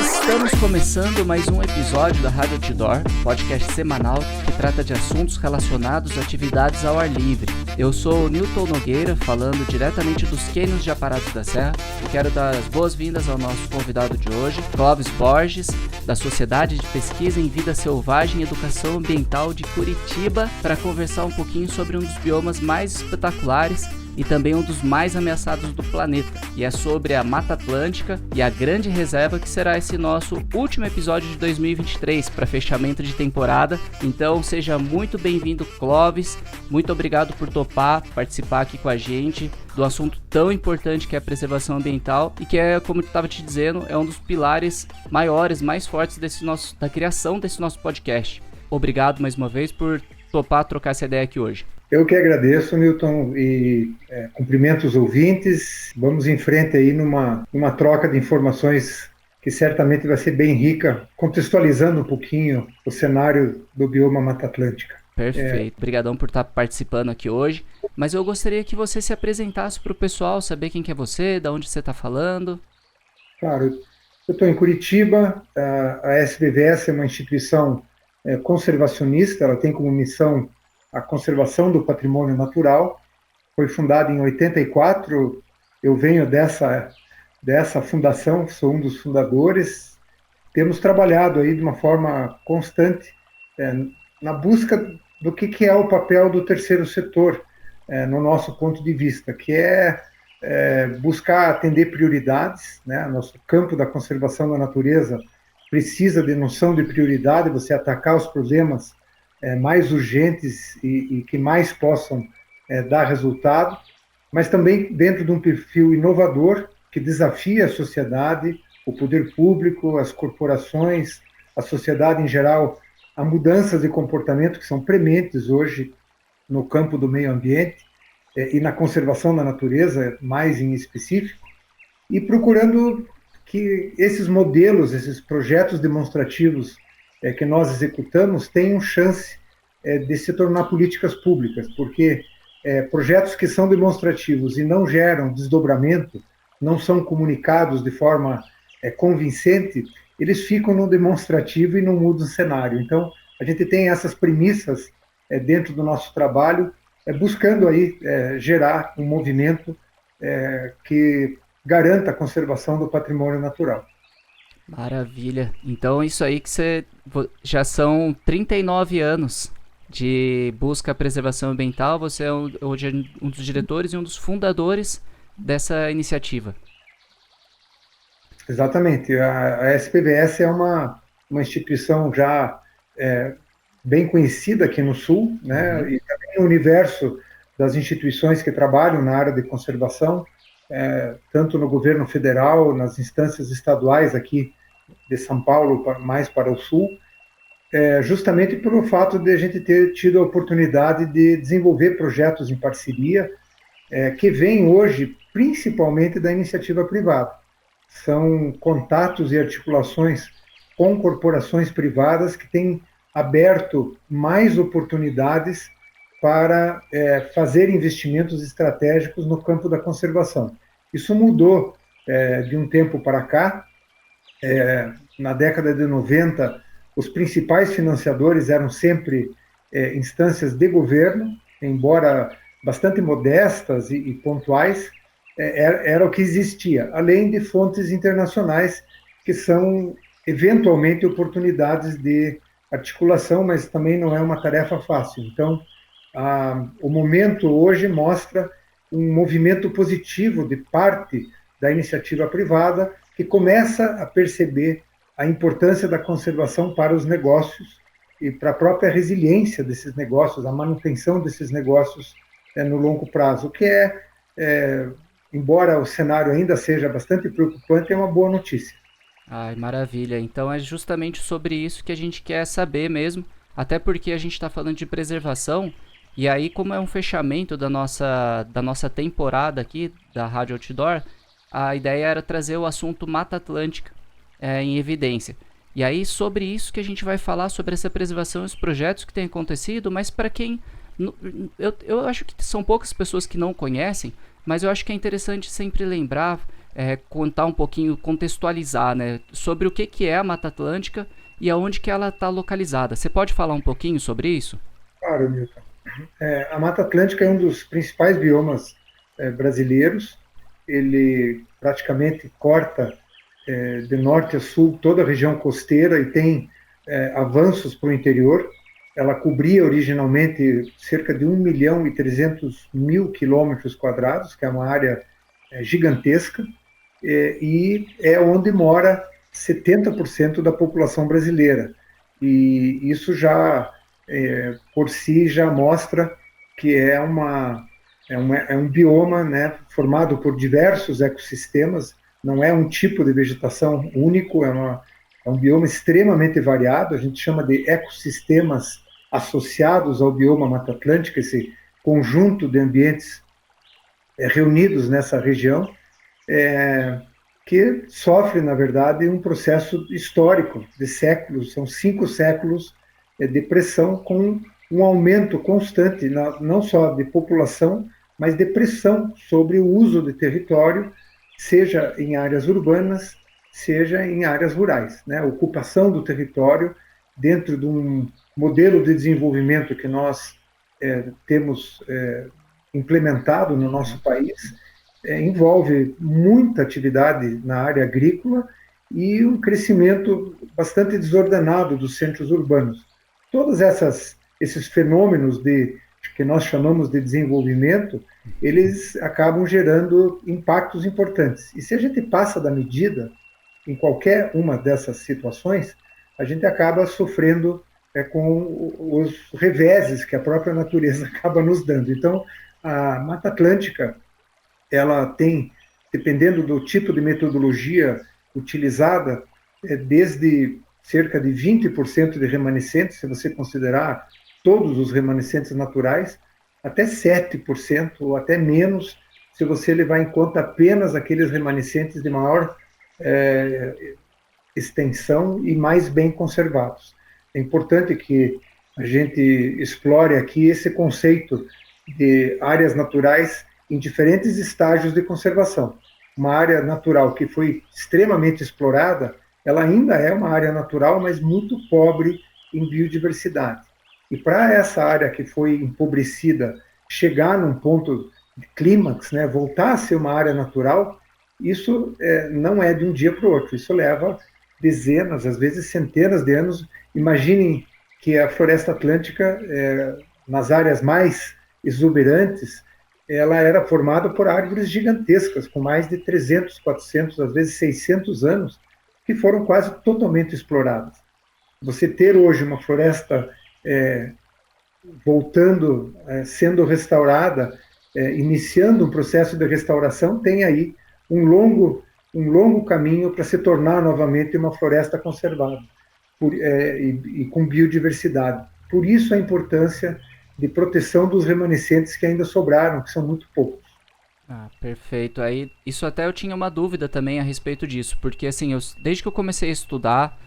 Estamos começando mais um episódio da Rádio Outdoor, podcast semanal que trata de assuntos relacionados a atividades ao ar livre. Eu sou o Newton Nogueira, falando diretamente dos cânions de Aparados da Serra, e quero dar as boas-vindas ao nosso convidado de hoje, Clóvis Borges, da Sociedade de Pesquisa em Vida Selvagem e Educação Ambiental de Curitiba, para conversar um pouquinho sobre um dos biomas mais espetaculares e também um dos mais ameaçados do planeta, e é sobre a Mata Atlântica e a grande reserva, que será esse nosso último episódio de 2023 para fechamento de temporada. Então seja muito bem-vindo, Clóvis, muito obrigado por topar participar aqui com a gente do assunto tão importante que é a preservação ambiental e que é, como eu estava te dizendo, é um dos pilares maiores, mais fortes da criação desse nosso podcast. Obrigado mais uma vez por topar trocar essa ideia aqui hoje. Eu que agradeço, Newton, e cumprimento os ouvintes. Vamos em frente aí numa troca de informações que certamente vai ser bem rica, contextualizando um pouquinho o cenário do bioma Mata Atlântica. Perfeito. Obrigadão por estar participando aqui hoje. Mas eu gostaria que você se apresentasse para o pessoal, saber quem que é você, de onde você está falando. Claro, eu estou em Curitiba. A SBVS é uma instituição conservacionista, ela tem como missão a conservação do patrimônio natural. Foi fundada em 84, eu venho dessa fundação, sou um dos fundadores. Temos trabalhado aí de uma forma constante na busca do que é o papel do terceiro setor, no nosso ponto de vista, que é buscar atender prioridades, né? Nosso campo da conservação da natureza precisa de noção de prioridade, você atacar os problemas mais urgentes e que mais possam dar resultado, mas também dentro de um perfil inovador que desafia a sociedade, o poder público, as corporações, a sociedade em geral, a mudanças de comportamento que são prementes hoje no campo do meio ambiente e na conservação da natureza, mais em específico, e procurando que esses modelos, esses projetos demonstrativos que nós executamos tenham chance de se tornar políticas públicas, porque projetos que são demonstrativos e não geram desdobramento, não são comunicados de forma convincente, eles ficam no demonstrativo e não mudam o cenário. Então, a gente tem essas premissas dentro do nosso trabalho, buscando aí gerar um movimento que garanta a conservação do patrimônio natural. Maravilha. Então isso aí que já são 39 anos de busca à preservação ambiental. Você é hoje um dos diretores e um dos fundadores dessa iniciativa. Exatamente. A SPVS é uma instituição já bem conhecida aqui no Sul, né? E também no universo das instituições que trabalham na área de conservação, tanto no governo federal, nas instâncias estaduais aqui de São Paulo, mais para o Sul, justamente pelo fato de a gente ter tido a oportunidade de desenvolver projetos em parceria, que vêm hoje principalmente da iniciativa privada. São contatos e articulações com corporações privadas que têm aberto mais oportunidades para fazer investimentos estratégicos no campo da conservação. Isso mudou de um tempo para cá. Na década de 90, os principais financiadores eram sempre instâncias de governo, embora bastante modestas e pontuais, era o que existia, além de fontes internacionais, que são eventualmente oportunidades de articulação, mas também não é uma tarefa fácil. Então, o momento hoje mostra um movimento positivo de parte da iniciativa privada, que começa a perceber a importância da conservação para os negócios e para a própria resiliência desses negócios, a manutenção desses negócios no longo prazo, o que embora o cenário ainda seja bastante preocupante, é uma boa notícia. Ai, maravilha. Então é justamente sobre isso que a gente quer saber mesmo, até porque a gente está falando de preservação, e aí, como é um fechamento da nossa temporada aqui, da Rádio Outdoor, a ideia era trazer o assunto Mata Atlântica em evidência. E aí, sobre isso que a gente vai falar, sobre essa preservação e os projetos que têm acontecido, mas para quem... Eu acho que são poucas pessoas que não conhecem, mas eu acho que é interessante sempre lembrar contar um pouquinho, contextualizar, né, sobre o que é a Mata Atlântica e aonde que ela está localizada. Você pode falar um pouquinho sobre isso? Claro, Milton. A Mata Atlântica é um dos principais biomas brasileiros. Ele praticamente corta de norte a sul toda a região costeira e tem avanços para o interior. Ela cobria originalmente cerca de 1.300.000 quilômetros quadrados, que é uma área gigantesca, e é onde mora 70% da população brasileira. E isso já, por si, já mostra que é um bioma, né, formado por diversos ecossistemas, não é um tipo de vegetação único, é um bioma extremamente variado, a gente chama de ecossistemas associados ao bioma Mata Atlântica, esse conjunto de ambientes reunidos nessa região, que sofre, na verdade, um processo histórico de séculos, são 5 séculos de pressão com um aumento constante, não só de população, mas de pressão sobre o uso de território, seja em áreas urbanas, seja em áreas rurais, né? A ocupação do território dentro de um modelo de desenvolvimento que nós temos implementado no nosso país, envolve muita atividade na área agrícola e um crescimento bastante desordenado dos centros urbanos. Todos esses fenômenos que nós chamamos de desenvolvimento, eles acabam gerando impactos importantes. E se a gente passa da medida em qualquer uma dessas situações, a gente acaba sofrendo com os reveses que a própria natureza acaba nos dando. Então, a Mata Atlântica, ela tem, dependendo do tipo de metodologia utilizada, desde cerca de 20% de remanescentes, se você considerar todos os remanescentes naturais, até 7% ou até menos, se você levar em conta apenas aqueles remanescentes de maior extensão e mais bem conservados. É importante que a gente explore aqui esse conceito de áreas naturais em diferentes estágios de conservação. Uma área natural que foi extremamente explorada, ela ainda é uma área natural, mas muito pobre em biodiversidade. E para essa área que foi empobrecida chegar num ponto de clímax, né, voltar a ser uma área natural, isso não é de um dia para o outro, isso leva dezenas, às vezes centenas de anos. Imaginem que a floresta atlântica, nas áreas mais exuberantes, ela era formada por árvores gigantescas, com mais de 300, 400, às vezes 600 anos, que foram quase totalmente exploradas. Você ter hoje uma floresta voltando, sendo restaurada, iniciando um processo de restauração, tem aí um longo caminho para se tornar novamente uma floresta conservada e com biodiversidade. Por isso a importância de proteção dos remanescentes que ainda sobraram, que são muito poucos. Ah, perfeito. Aí, isso até eu tinha uma dúvida também a respeito disso, porque assim, desde que eu comecei a estudar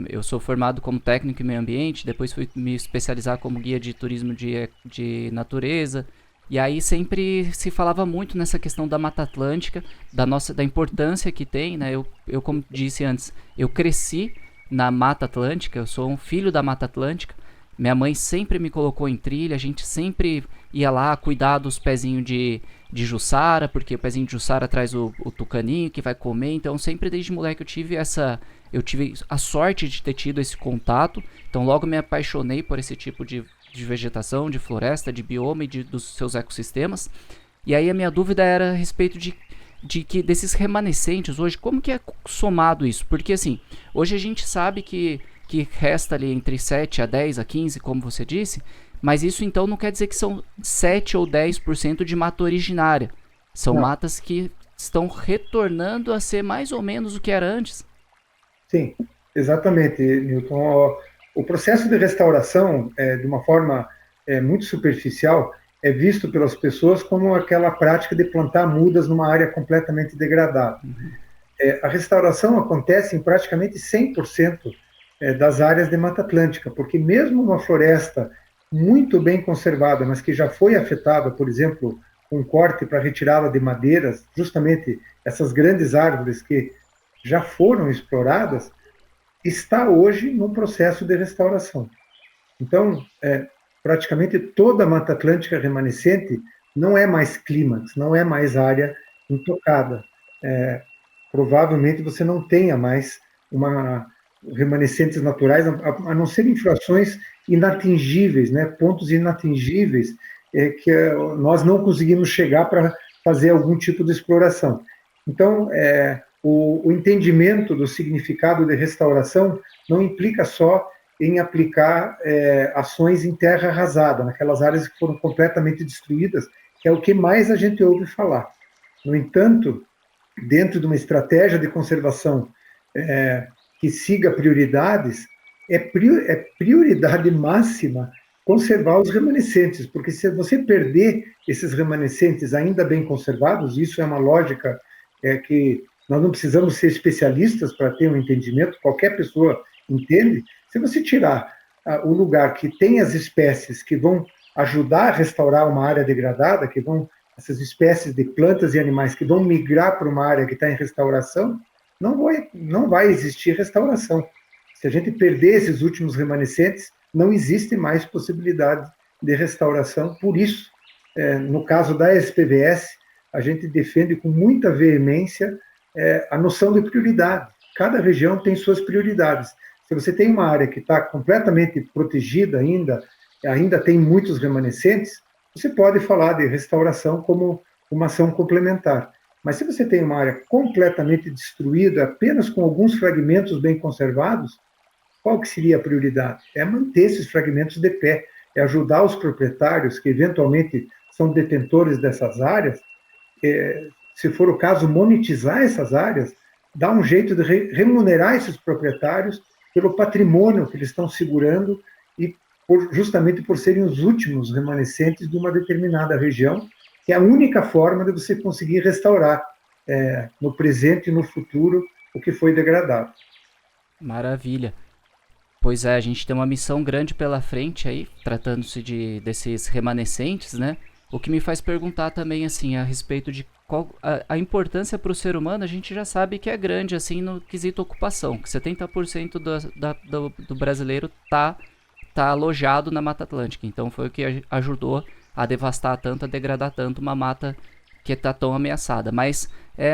eu sou formado como técnico em meio ambiente, depois fui me especializar como guia de turismo de natureza, e aí sempre se falava muito nessa questão da Mata Atlântica, da importância que tem, né? Eu, como disse antes, eu cresci na Mata Atlântica, eu sou um filho da Mata Atlântica. Minha mãe sempre me colocou em trilha, a gente sempre ia lá cuidar dos pezinhos de Jussara, porque o pezinho de Jussara traz o tucaninho que vai comer, então sempre desde moleque eu tive a sorte de ter tido esse contato, então logo me apaixonei por esse tipo de vegetação, de floresta, de bioma e dos seus ecossistemas. E aí a minha dúvida era a respeito desses remanescentes hoje, como que é somado isso? Porque assim, hoje a gente sabe que resta ali entre 7 a 10 a 15, como você disse, mas isso então não quer dizer que são 7 ou 10% de mata originária. São matas que estão retornando a ser mais ou menos o que era antes. Sim, exatamente, Newton. O processo de restauração, de uma forma muito superficial, é visto pelas pessoas como aquela prática de plantar mudas numa área completamente degradada. Uhum. A restauração acontece em praticamente 100% das áreas de Mata Atlântica, porque mesmo uma floresta muito bem conservada, mas que já foi afetada, por exemplo, com corte para retirada de madeiras, justamente essas grandes árvores que já foram exploradas, está hoje num processo de restauração. Então, praticamente toda a Mata Atlântica remanescente não é mais clímax, não é mais área intocada. Provavelmente você não tenha mais remanescentes naturais, a não ser infrações inatingíveis, né, pontos inatingíveis que nós não conseguimos chegar para fazer algum tipo de exploração. Então, o entendimento do significado de restauração não implica só em aplicar ações em terra arrasada, naquelas áreas que foram completamente destruídas, que é o que mais a gente ouve falar. No entanto, dentro de uma estratégia de conservação que siga prioridades, é prioridade máxima conservar os remanescentes, porque se você perder esses remanescentes ainda bem conservados, isso é uma lógica que nós não precisamos ser especialistas para ter um entendimento, qualquer pessoa entende. Se você tirar o lugar que tem as espécies que vão ajudar a restaurar uma área degradada, essas espécies de plantas e animais que vão migrar para uma área que está em restauração, não vai existir restauração. Se a gente perder esses últimos remanescentes, não existe mais possibilidade de restauração. Por isso, no caso da SPVS, a gente defende com muita veemência a noção de prioridade. Cada região tem suas prioridades. Se você tem uma área que está completamente protegida ainda tem muitos remanescentes, você pode falar de restauração como uma ação complementar. Mas se você tem uma área completamente destruída, apenas com alguns fragmentos bem conservados, qual que seria a prioridade? É manter esses fragmentos de pé, é ajudar os proprietários que eventualmente são detentores dessas áreas, se for o caso, monetizar essas áreas, dar um jeito de remunerar esses proprietários pelo patrimônio que eles estão segurando e justamente por serem os últimos remanescentes de uma determinada região, que é a única forma de você conseguir restaurar no presente e no futuro o que foi degradado. Maravilha. Pois é, a gente tem uma missão grande pela frente aí, tratando-se desses remanescentes, né? O que me faz perguntar também, assim, a respeito de qual a importância para o ser humano. A gente já sabe que é grande, assim, no quesito ocupação, que 70% do brasileiro tá alojado na Mata Atlântica. Então foi o que ajudou a devastar tanto, a degradar tanto uma mata que está tão ameaçada. Mas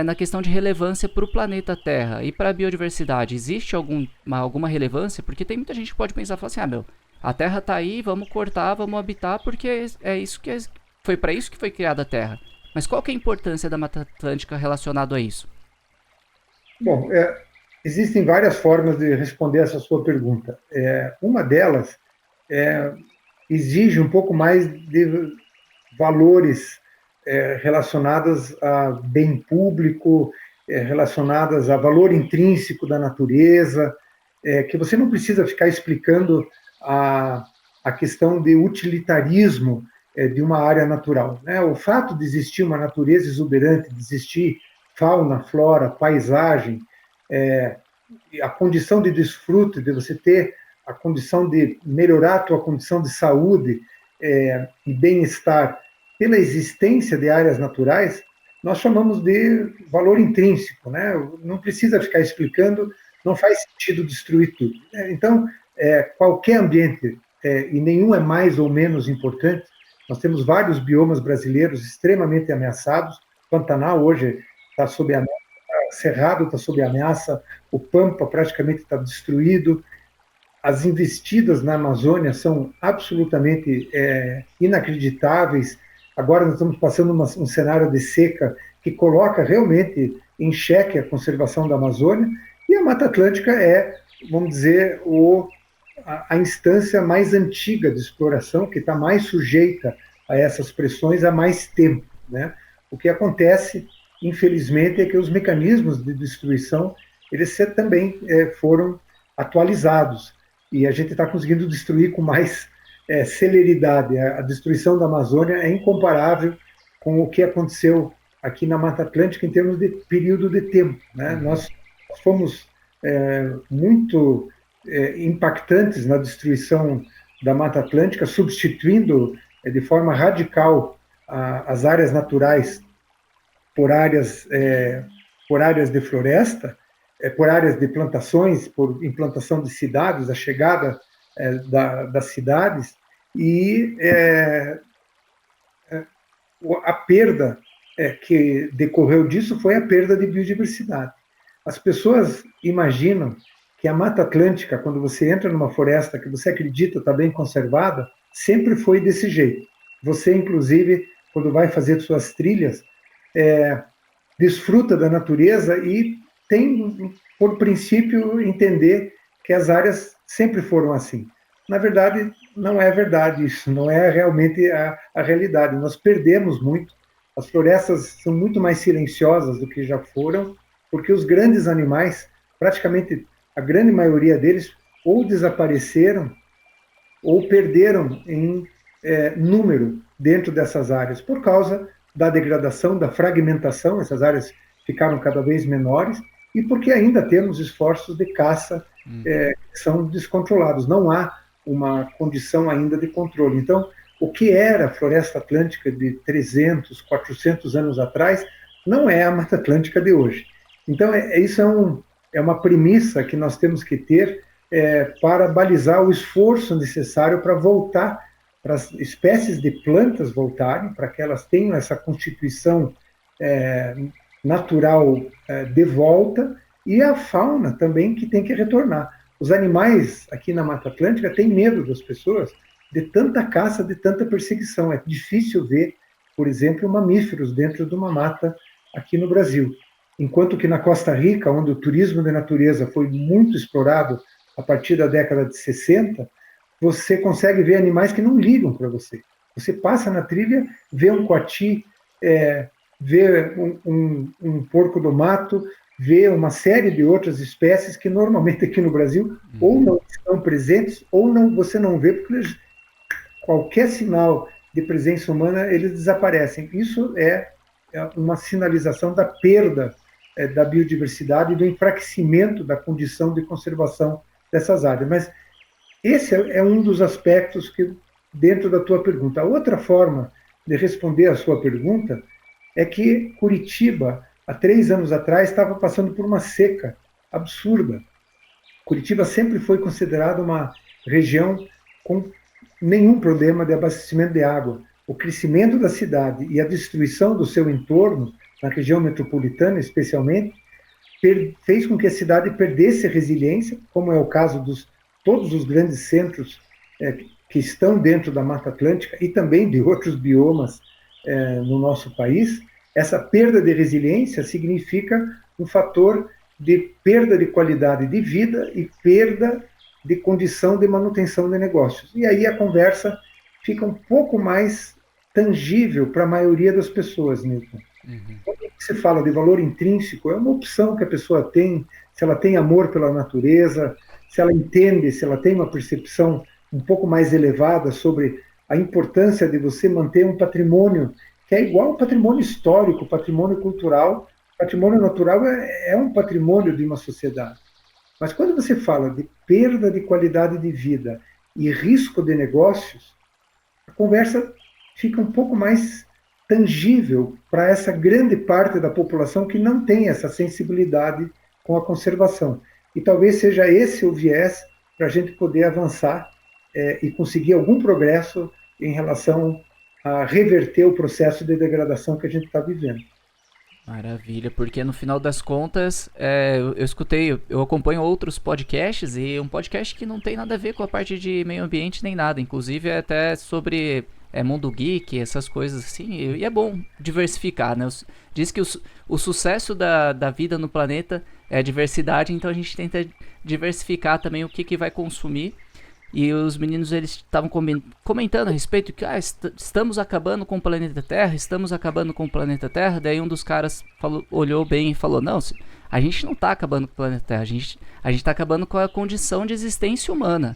na questão de relevância para o planeta Terra e para a biodiversidade, existe alguma relevância? Porque tem muita gente que pode pensar, falar assim, a Terra está aí, vamos cortar, vamos habitar, porque foi para isso que foi criada a Terra. Mas qual que é a importância da Mata Atlântica relacionado a isso? Bom, existem várias formas de responder essa sua pergunta. Uma delas exige um pouco mais de valores relacionados a bem público, relacionadas a valor intrínseco da natureza, que você não precisa ficar explicando a questão de utilitarismo de uma área natural, né? O fato de existir uma natureza exuberante, de existir fauna, flora, paisagem, a condição de desfrute, de você ter a condição de melhorar a tua condição de saúde e bem-estar pela existência de áreas naturais, nós chamamos de valor intrínseco, né? Não precisa ficar explicando, não faz sentido destruir tudo. Então, qualquer ambiente, e nenhum é mais ou menos importante, nós temos vários biomas brasileiros extremamente ameaçados. O Pantanal hoje está sob ameaça, o Cerrado está sob ameaça, o Pampa praticamente está destruído. As investidas na Amazônia são absolutamente inacreditáveis. Agora nós estamos passando um cenário de seca que coloca realmente em xeque a conservação da Amazônia, e a Mata Atlântica vamos dizer, a instância mais antiga de exploração, que está mais sujeita a essas pressões há mais tempo, né? O que acontece, infelizmente, é que os mecanismos de destruição, eles também foram atualizados, e a gente está conseguindo destruir com mais celeridade. A destruição da Amazônia é incomparável com o que aconteceu aqui na Mata Atlântica em termos de período de tempo, né? Nós fomos muito impactantes na destruição da Mata Atlântica, substituindo de forma radical as áreas naturais por áreas de floresta, por áreas de plantações, por implantação de cidades, a chegada das cidades, e a perda que decorreu disso foi a perda de biodiversidade. As pessoas imaginam que a Mata Atlântica, quando você entra numa floresta que você acredita está bem conservada, sempre foi desse jeito. Você, inclusive, quando vai fazer suas trilhas, desfruta da natureza e tem, por princípio, entender que as áreas sempre foram assim. Na verdade, não é verdade isso, não é realmente a realidade. Nós perdemos muito, as florestas são muito mais silenciosas do que já foram, porque os grandes animais, praticamente a grande maioria deles, ou desapareceram ou perderam em número dentro dessas áreas, por causa da degradação, da fragmentação, essas áreas ficaram cada vez menores, e porque ainda temos esforços de caça que são descontrolados, não há uma condição ainda de controle. Então, o que era a Floresta Atlântica de 300, 400 anos atrás, não é a Mata Atlântica de hoje. Então, isso é uma premissa que nós temos que ter para balizar o esforço necessário para voltar, para as espécies de plantas voltarem, para que elas tenham essa constituição natural de volta, e a fauna também que tem que retornar. Os animais aqui na Mata Atlântica têm medo das pessoas de tanta caça, de tanta perseguição. É difícil ver, por exemplo, mamíferos dentro de uma mata aqui no Brasil. Enquanto que na Costa Rica, onde o turismo de natureza foi muito explorado a partir da década de 60, você consegue ver animais que não ligam para você. Você passa na trilha, vê um coati, vê um porco do mato, vê uma série de outras espécies que normalmente aqui no Brasil ou não estão presentes, ou você não vê, porque qualquer sinal de presença humana, eles desaparecem. Isso é uma sinalização da perda da biodiversidade e do enfraquecimento da condição de conservação dessas áreas. Mas esse é um dos aspectos que, dentro da tua pergunta. A outra forma de responder a sua pergunta é que Curitiba, há 3 anos atrás, estava passando por uma seca absurda. Curitiba sempre foi considerada uma região com nenhum problema de abastecimento de água. O crescimento da cidade e a destruição do seu entorno, na região metropolitana especialmente, fez com que a cidade perdesse resiliência, como é o caso de todos os grandes centros que estão dentro da Mata Atlântica e também de outros biomas no nosso país. Essa perda de resiliência significa um fator de perda de qualidade de vida e perda de condição de manutenção de negócios. E aí a conversa fica um pouco mais tangível para a maioria das pessoas, Newton. Quando se fala de valor intrínseco, é uma opção que a pessoa tem, se ela tem amor pela natureza, se ela entende, se ela tem uma percepção um pouco mais elevada sobre a importância de você manter um patrimônio que é igual ao patrimônio histórico, patrimônio cultural. Patrimônio natural é um patrimônio de uma sociedade. Mas quando você fala de perda de qualidade de vida e risco de negócios, a conversa fica um pouco mais tangível para essa grande parte da população que não tem essa sensibilidade com a conservação. E talvez seja esse o viés para a gente poder avançar e conseguir algum progresso em relação a reverter o processo de degradação que a gente está vivendo. Maravilha, porque no final das contas, eu acompanho outros podcasts, e um podcast que não tem nada a ver com a parte de meio ambiente nem nada, inclusive é até sobre mundo geek, essas coisas assim, e é bom diversificar, né? Diz que o sucesso da vida no planeta é a diversidade, então a gente tenta diversificar também o que vai consumir. E os meninos, eles estavam comentando a respeito que estamos acabando com o planeta Terra, daí um dos caras olhou bem e falou, não, a gente não está acabando com o planeta Terra, a gente está acabando com a condição de existência humana.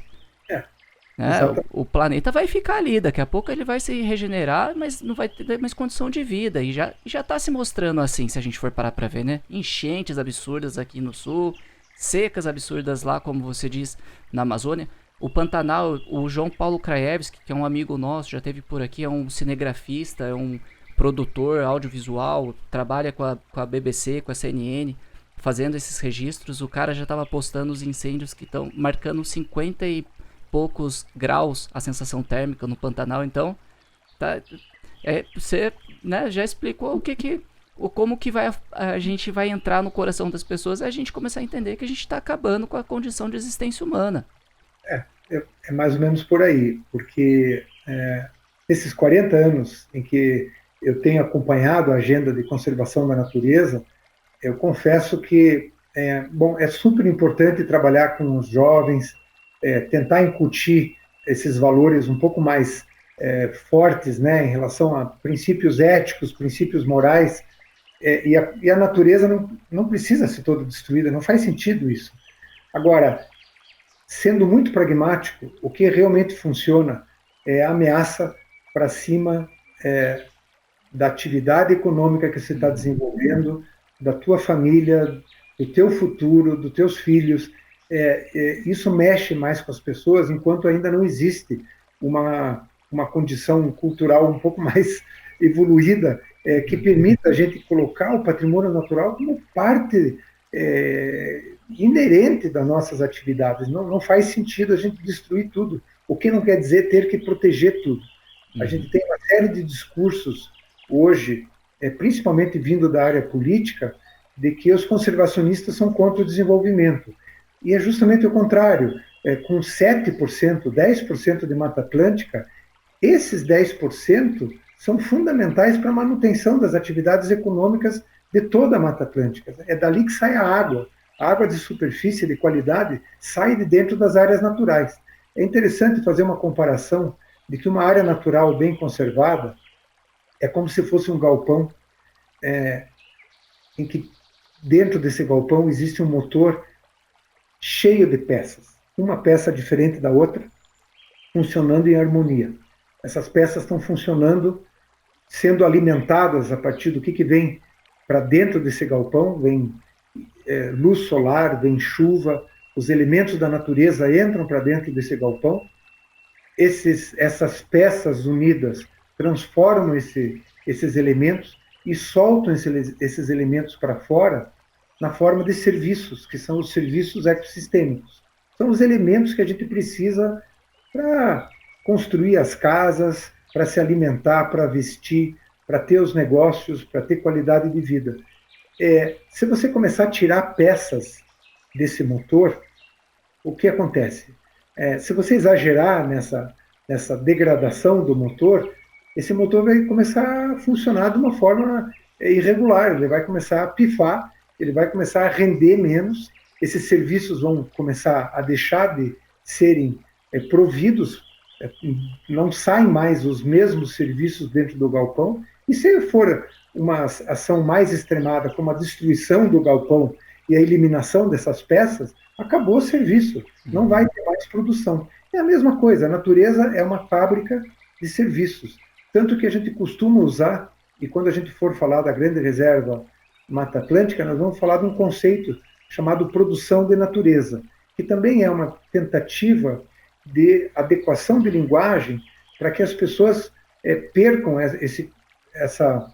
O planeta vai ficar ali, daqui a pouco ele vai se regenerar, mas não vai ter mais condição de vida, e já está se mostrando assim, se a gente for parar para ver, né? Enchentes absurdas aqui no sul, secas absurdas lá, como você diz, na Amazônia. O Pantanal, o João Paulo Krajewski, que é um amigo nosso, já esteve por aqui, é um cinegrafista, é um produtor audiovisual, trabalha com a BBC, com a CNN, fazendo esses registros. O cara já estava postando os incêndios que estão marcando 50 e poucos graus a sensação térmica no Pantanal. Então, tá, você, né, já explicou como que a gente vai entrar no coração das pessoas, a gente começar a entender que a gente está acabando com a condição de existência humana. É mais ou menos por aí, porque esses 40 anos em que eu tenho acompanhado a agenda de conservação da natureza, eu confesso que é super importante trabalhar com os jovens, tentar incutir esses valores um pouco mais fortes, né, em relação a princípios éticos, princípios morais, e a natureza não precisa ser toda destruída, não faz sentido isso. Agora, sendo muito pragmático, o que realmente funciona é a ameaça para cima da atividade econômica que você está desenvolvendo, da tua família, do teu futuro, dos teus filhos. Isso mexe mais com as pessoas, enquanto ainda não existe uma condição cultural um pouco mais evoluída que permita a gente colocar o patrimônio natural como parte inerente das nossas atividades. Não faz sentido a gente destruir tudo, o que não quer dizer ter que proteger tudo. A gente tem uma série de discursos hoje, principalmente vindo da área política, de que os conservacionistas são contra o desenvolvimento. E é justamente o contrário. Com 7%, 10% de Mata Atlântica, esses 10% são fundamentais para a manutenção das atividades econômicas de toda a Mata Atlântica. É dali que sai a água. A água de superfície, de qualidade, sai de dentro das áreas naturais. É interessante fazer uma comparação de que uma área natural bem conservada é como se fosse um galpão em que dentro desse galpão existe um motor cheio de peças, uma peça diferente da outra, funcionando em harmonia. Essas peças estão funcionando, sendo alimentadas a partir do que vem para dentro desse galpão, vem luz solar, vem chuva, os elementos da natureza entram para dentro desse galpão, essas peças unidas transformam esses elementos e soltam esses elementos para fora na forma de serviços, que são os serviços ecossistêmicos. São os elementos que a gente precisa para construir as casas, para se alimentar, para vestir, para ter os negócios, para ter qualidade de vida. Se você começar a tirar peças desse motor, o que acontece? Se você exagerar nessa degradação do motor, esse motor vai começar a funcionar de uma forma irregular, ele vai começar a pifar, ele vai começar a render menos, esses serviços vão começar a deixar de serem providos, não saem mais os mesmos serviços dentro do galpão, e se for uma ação mais extremada, como a destruição do galpão e a eliminação dessas peças, acabou o serviço, não vai ter mais produção. É a mesma coisa, a natureza é uma fábrica de serviços, tanto que a gente costuma usar, e quando a gente for falar da grande reserva Mata Atlântica, nós vamos falar de um conceito chamado produção de natureza, que também é uma tentativa de adequação de linguagem para que as pessoas percam essa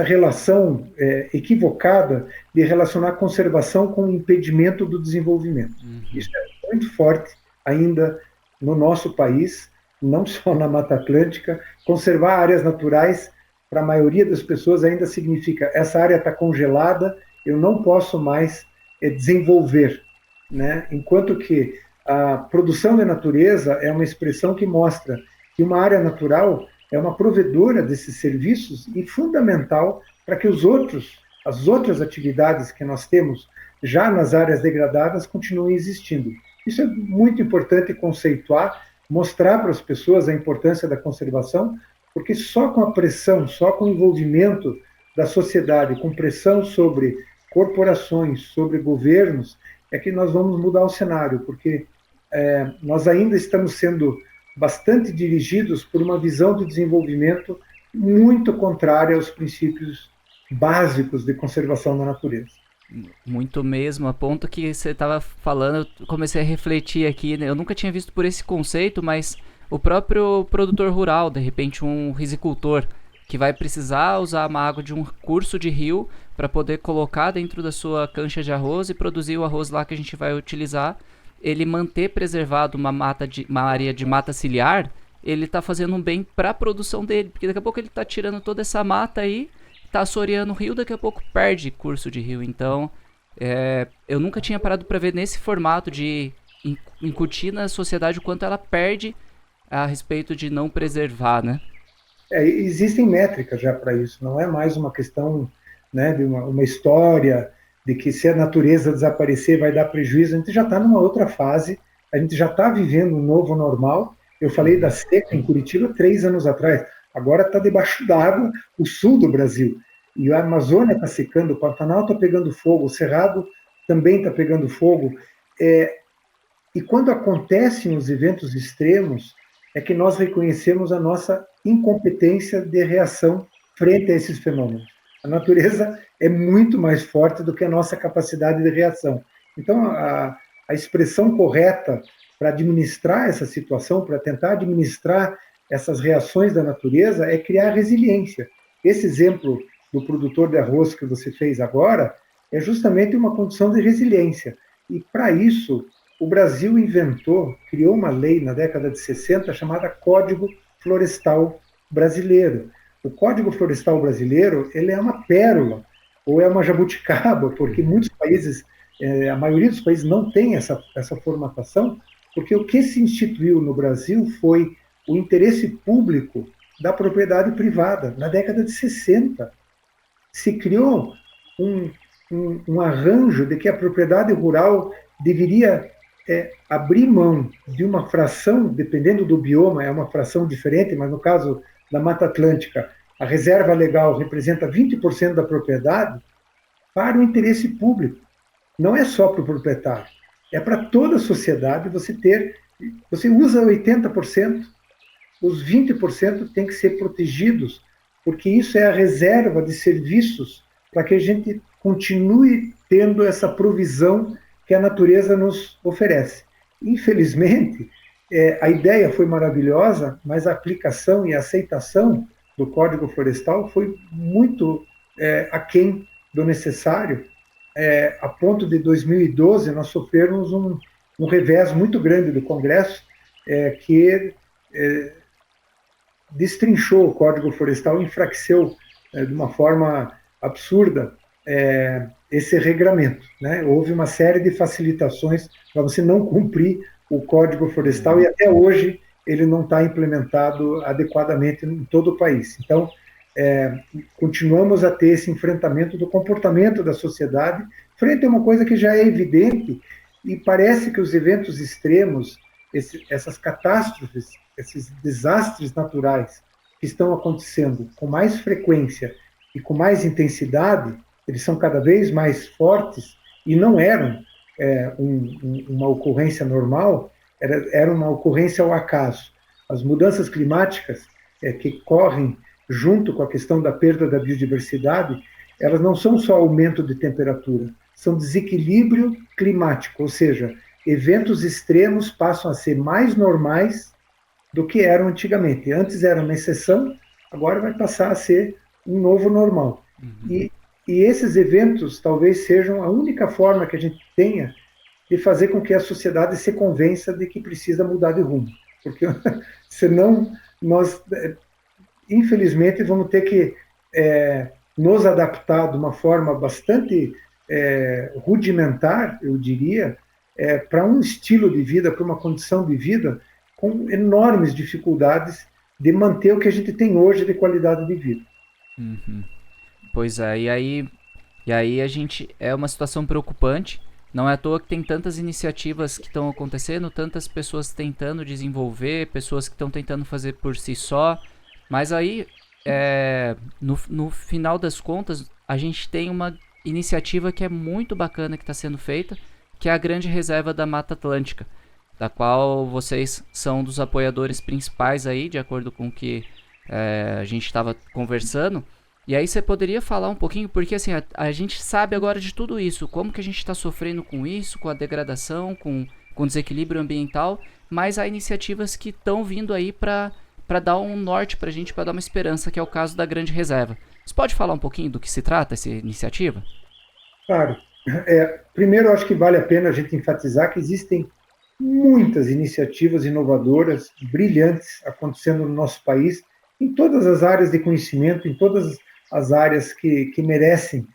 relação equivocada de relacionar conservação com o impedimento do desenvolvimento. Isso é muito forte ainda no nosso país, não só na Mata Atlântica. Conservar áreas naturais, para a maioria das pessoas, ainda significa essa área está congelada, eu não posso mais desenvolver, né? Enquanto que a produção de natureza é uma expressão que mostra que uma área natural é uma provedora desses serviços e fundamental para que as outras atividades que nós temos já nas áreas degradadas continuem existindo. Isso é muito importante conceituar, mostrar para as pessoas a importância da conservação, porque só com a pressão, só com o envolvimento da sociedade, com pressão sobre corporações, sobre governos, é que nós vamos mudar o cenário, porque nós ainda estamos sendo bastante dirigidos por uma visão de desenvolvimento muito contrária aos princípios básicos de conservação da natureza. Muito mesmo, a ponto que você estava falando, eu comecei a refletir aqui, né? Eu nunca tinha visto por esse conceito, mas o próprio produtor rural, de repente um risicultor, que vai precisar usar uma água de um curso de rio para poder colocar dentro da sua cancha de arroz e produzir o arroz lá que a gente vai utilizar, ele manter preservado uma área de mata ciliar, ele está fazendo um bem para a produção dele, porque daqui a pouco ele está tirando toda essa mata aí, tá assoreando o rio, daqui a pouco perde curso de rio. Então, eu nunca tinha parado para ver nesse formato de incutir na sociedade o quanto ela perde a respeito de não preservar, né? Existem métricas já para isso, não é mais uma questão, né, de uma história de que se a natureza desaparecer vai dar prejuízo. A gente já está numa outra fase, a gente já está vivendo um novo normal. Eu falei da seca em Curitiba 3 anos atrás, agora está debaixo d'água o sul do Brasil, e a Amazônia está secando, o Pantanal está pegando fogo, o Cerrado também está pegando fogo. E quando acontecem os eventos extremos, é que nós reconhecemos a nossa incompetência de reação frente a esses fenômenos. A natureza é muito mais forte do que a nossa capacidade de reação. Então, a expressão correta para administrar essa situação, para tentar administrar essas reações da natureza, é criar resiliência. Esse exemplo do produtor de arroz que você fez agora é justamente uma condição de resiliência. E, para isso, o Brasil criou uma lei na década de 60 chamada Código Florestal Brasileiro. O Código Florestal Brasileiro, ele é uma pérola, ou é uma jabuticaba, porque muitos países, a maioria dos países não tem essa formatação, porque o que se instituiu no Brasil foi o interesse público da propriedade privada. Na década de 60, se criou um arranjo de que a propriedade rural deveria abrir mão de uma fração, dependendo do bioma, é uma fração diferente, mas no caso da Mata Atlântica, a reserva legal representa 20% da propriedade para o interesse público. Não é só para o proprietário, é para toda a sociedade você usa 80%, os 20% têm que ser protegidos, porque isso é a reserva de serviços para que a gente continue tendo essa provisão que a natureza nos oferece. Infelizmente, a ideia foi maravilhosa, mas a aplicação e a aceitação do Código Florestal foi muito aquém do necessário, a ponto de 2012 nós sofremos um revés muito grande do Congresso, que destrinchou o Código Florestal, enfraqueceu de uma forma absurda esse regramento, né? Houve uma série de facilitações para você não cumprir o Código Florestal e até hoje ele não está implementado adequadamente em todo o país. Então, continuamos a ter esse enfrentamento do comportamento da sociedade frente a uma coisa que já é evidente e parece que os eventos extremos, essas catástrofes, esses desastres naturais que estão acontecendo com mais frequência e com mais intensidade, eles são cada vez mais fortes e não eram uma ocorrência normal, era uma ocorrência ao acaso. As mudanças climáticas que correm junto com a questão da perda da biodiversidade, elas não são só aumento de temperatura, são desequilíbrio climático, ou seja, eventos extremos passam a ser mais normais do que eram antigamente. Antes era uma exceção, agora vai passar a ser um novo normal. Uhum. E esses eventos talvez sejam a única forma que a gente tenha de fazer com que a sociedade se convença de que precisa mudar de rumo. Porque senão nós, infelizmente, vamos ter que nos adaptar de uma forma bastante rudimentar, eu diria, para um estilo de vida, para uma condição de vida com enormes dificuldades de manter o que a gente tem hoje de qualidade de vida. Uhum. Pois é, e aí a gente é uma situação preocupante. Não é à toa que tem tantas iniciativas que estão acontecendo, tantas pessoas tentando desenvolver, pessoas que estão tentando fazer por si só. Mas aí, no final das contas, a gente tem uma iniciativa que é muito bacana que está sendo feita, que é a Grande Reserva da Mata Atlântica, da qual vocês são dos apoiadores principais aí, de acordo com o que a gente estava conversando. E aí você poderia falar um pouquinho, porque assim, a gente sabe agora de tudo isso, como que a gente está sofrendo com isso, com a degradação, com desequilíbrio ambiental, mas há iniciativas que estão vindo aí para dar um norte para a gente, para dar uma esperança, que é o caso da Grande Reserva. Você pode falar um pouquinho do que se trata essa iniciativa? Claro. Primeiro, acho que vale a pena a gente enfatizar que existem muitas iniciativas inovadoras, brilhantes, acontecendo no nosso país, em todas as áreas de conhecimento, em todas as áreas que merecem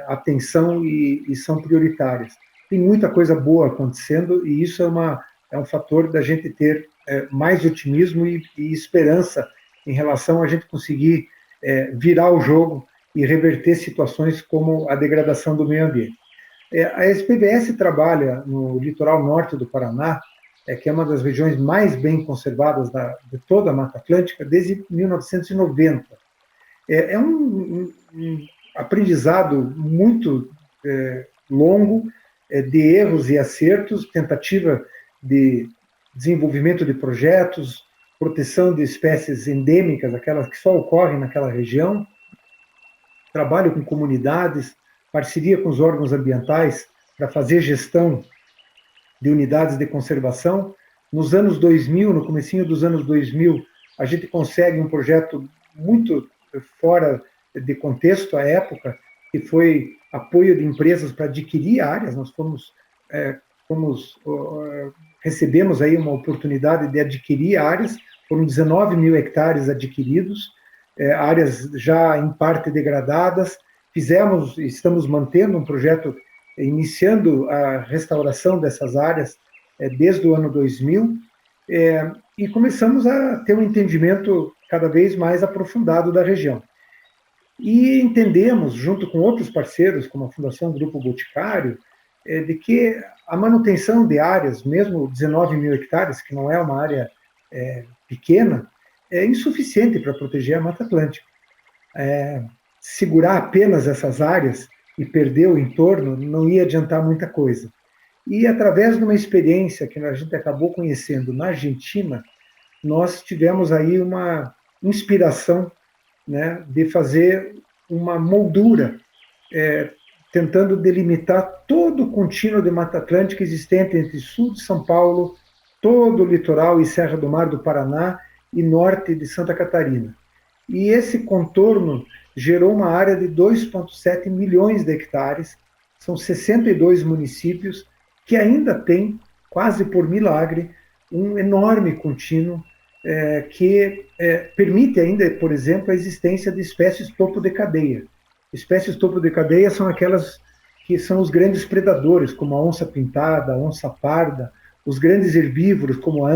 atenção e são prioritárias. Tem muita coisa boa acontecendo e isso é um fator da gente ter mais otimismo e esperança em relação a gente conseguir virar o jogo e reverter situações como a degradação do meio ambiente. A SPVS trabalha no litoral norte do Paraná, que é uma das regiões mais bem conservadas de toda a Mata Atlântica, desde 1990. É um aprendizado muito longo, de erros e acertos, tentativa de desenvolvimento de projetos, proteção de espécies endêmicas, aquelas que só ocorrem naquela região, trabalho com comunidades, parceria com os órgãos ambientais para fazer gestão de unidades de conservação. Nos anos 2000, no comecinho dos anos 2000, a gente consegue um projeto muito fora de contexto à época, que foi apoio de empresas para adquirir áreas. Nós recebemos aí uma oportunidade de adquirir áreas, foram 19 mil hectares adquiridos, áreas já em parte degradadas. Estamos mantendo um projeto, iniciando a restauração dessas áreas desde o ano 2000, e começamos a ter um entendimento cada vez mais aprofundado da região. E entendemos, junto com outros parceiros, como a Fundação Grupo Boticário, de que a manutenção de áreas, mesmo 19 mil hectares, que não é uma área pequena, é insuficiente para proteger a Mata Atlântica. Segurar apenas essas áreas e perder o entorno não ia adiantar muita coisa. E através de uma experiência que a gente acabou conhecendo na Argentina, nós tivemos aí uma inspiração, né, de fazer uma moldura, tentando delimitar todo o contínuo de Mata Atlântica existente entre sul de São Paulo, todo o litoral e Serra do Mar do Paraná e norte de Santa Catarina. E esse contorno gerou uma área de 2,7 milhões de hectares, são 62 municípios, que ainda tem, quase por milagre, um enorme contínuo que permite ainda, por exemplo, a existência de espécies topo de cadeia. Espécies topo de cadeia são aquelas que são os grandes predadores, como a onça-pintada, a onça-parda, os grandes herbívoros, como a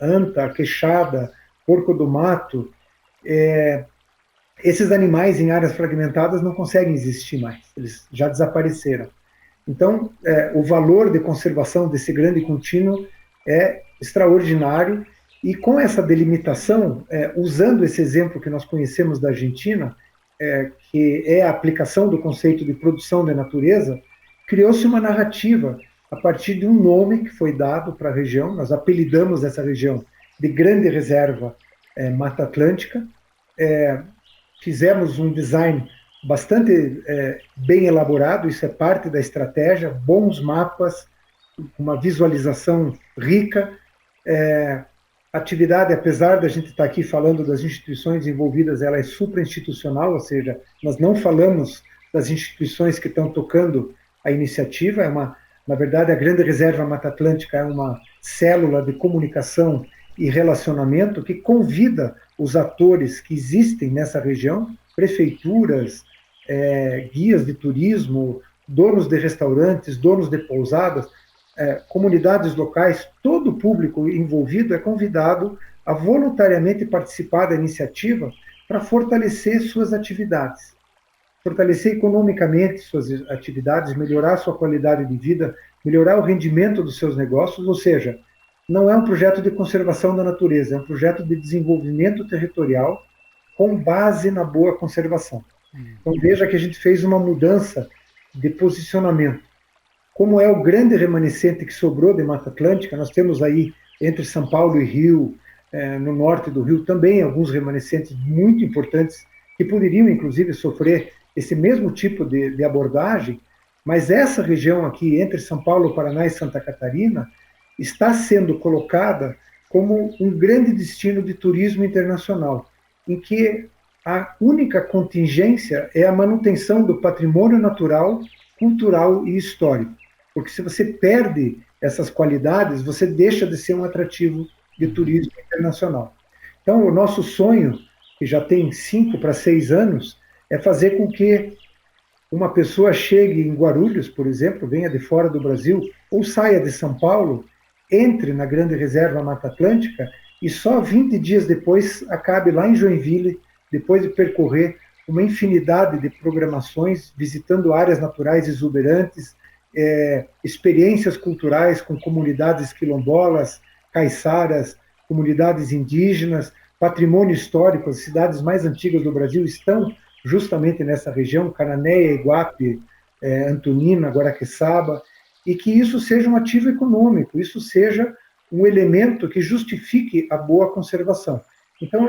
anta, a queixada, porco do mato. Esses animais em áreas fragmentadas não conseguem existir mais, eles já desapareceram. Então, o valor de conservação desse grande contínuo é extraordinário, e com essa delimitação, usando esse exemplo que nós conhecemos da Argentina, que é a aplicação do conceito de produção de natureza, criou-se uma narrativa a partir de um nome que foi dado para a região. Nós apelidamos essa região de Grande Reserva Mata Atlântica, fizemos um design bastante bem elaborado, isso é parte da estratégia, bons mapas, uma visualização rica. A atividade, apesar da gente estar aqui falando das instituições envolvidas, ela é suprainstitucional, ou seja, nós não falamos das instituições que estão tocando a iniciativa. Na verdade, a Grande Reserva Mata Atlântica é uma célula de comunicação e relacionamento que convida os atores que existem nessa região, prefeituras, guias de turismo, donos de restaurantes, donos de pousadas, comunidades locais, todo o público envolvido é convidado a voluntariamente participar da iniciativa para fortalecer suas atividades, fortalecer economicamente suas atividades, melhorar sua qualidade de vida, melhorar o rendimento dos seus negócios. Ou seja, não é um projeto de conservação da natureza, é um projeto de desenvolvimento territorial com base na boa conservação. Então veja que a gente fez uma mudança de posicionamento. Como é o grande remanescente que sobrou de Mata Atlântica, nós temos aí entre São Paulo e Rio, no norte do Rio, também alguns remanescentes muito importantes que poderiam, inclusive, sofrer esse mesmo tipo de abordagem, mas essa região aqui, entre São Paulo, Paraná e Santa Catarina, está sendo colocada como um grande destino de turismo internacional, em que a única contingência é a manutenção do patrimônio natural, cultural e histórico. Porque se você perde essas qualidades, você deixa de ser um atrativo de turismo internacional. Então, o nosso sonho, que já tem 5 para 6 anos, é fazer com que uma pessoa chegue em Guarulhos, por exemplo, venha de fora do Brasil, ou saia de São Paulo, entre na Grande Reserva Mata Atlântica e só 20 dias depois acabe lá em Joinville, depois de percorrer uma infinidade de programações, visitando áreas naturais exuberantes, experiências culturais com comunidades quilombolas, caiçaras, comunidades indígenas, patrimônio histórico. As cidades mais antigas do Brasil estão justamente nessa região, Cananéia, Iguape, Antonina, Guaraqueçaba, e que isso seja um ativo econômico, isso seja um elemento que justifique a boa conservação. Então,